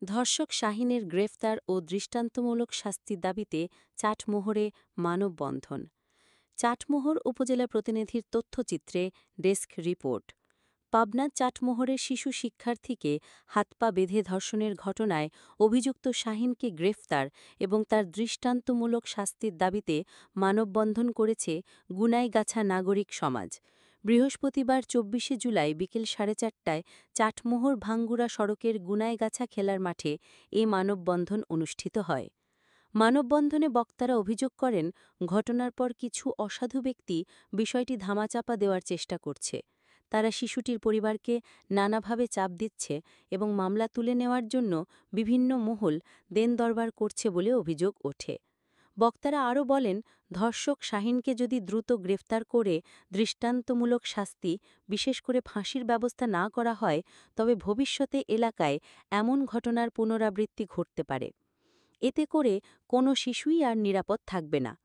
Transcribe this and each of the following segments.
ধর্ষক শাহীনের গ্রেফতার ও দৃষ্টান্তমূলক শাস্তির দাবিতে চাটমোহরে মানববন্ধন। চাটমোহর উপজেলা প্রতিনিধির তথ্যচিত্রে ডেস্ক রিপোর্ট। পাবনার চাটমোহরের শিশু শিক্ষার্থীকে হাত-পা বেঁধে ধর্ষণের ঘটনায় অভিযুক্ত শাহীনকে গ্রেফতার এবং তার দৃষ্টান্তমূলক শাস্তির দাবিতে মানববন্ধন করেছে গুনাইগাছা নাগরিক সমাজ। বৃহস্পতিবার ২৪শে জুলাই বিকেল ৪:৩০টায় চাটমোহর ভাঙ্গুড়া সড়কের গুনাইগাছা খেলার মাঠে এ মানববন্ধন অনুষ্ঠিত হয়। মানববন্ধনে বক্তারা অভিযোগ করেন, ঘটনার পর কিছু অসাধু ব্যক্তি বিষয়টি ধামাচাপা দেওয়ার চেষ্টা করছে। তারা শিশুটির পরিবারকে নানাভাবে চাপ দিচ্ছে এবং মামলা তুলে নেওয়ার জন্য বিভিন্ন মহল দেন-দরবার করছে বলে অভিযোগ ওঠে। বক্তারা আরও বলেন, ধর্ষক শাহীনকে যদি দ্রুত গ্রেফতার করে দৃষ্টান্তমূলক শাস্তি, বিশেষ করে ফাঁসির ব্যবস্থা না করা হয়, তবে ভবিষ্যতে এলাকায় এমন ঘটনার পুনরাবৃত্তি ঘটতে পারে। এতে করে কোনো শিশুই আর নিরাপদ থাকবে না।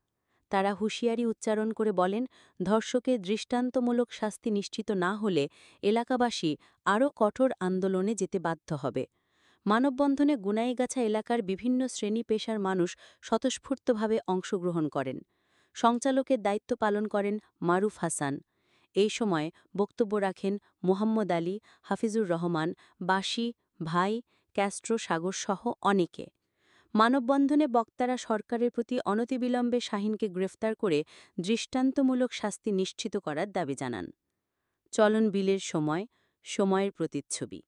তারা হুঁশিয়ারি উচ্চারণ করে বলেন, ধর্ষকের দৃষ্টান্তমূলক শাস্তি নিশ্চিত না হলে এলাকাবাসী আরও কঠোর আন্দোলনে যেতে বাধ্য হবে। মানববন্ধনে গুনাইগাছা এলাকার বিভিন্ন শ্রেণী পেশার মানুষ স্বতঃস্ফূর্তভাবে অংশগ্রহণ করেন। সঞ্চালকের দায়িত্ব পালন করেন মারুফ হাসান। এই সময় বক্তব্য রাখেন মোহাম্মদ আলী, হাফিজুর রহমান, বাসি, ভাই, ক্যাস্ট্রো সাগরসহ অনেকে। মানববন্ধনে বক্তারা সরকারের প্রতি অনতিবিলম্বে শাহীনকে গ্রেফতার করে দৃষ্টান্তমূলক শাস্তি নিশ্চিত করার দাবি জানান। চলন বিলের সময়, সময়ের প্রতিচ্ছবি।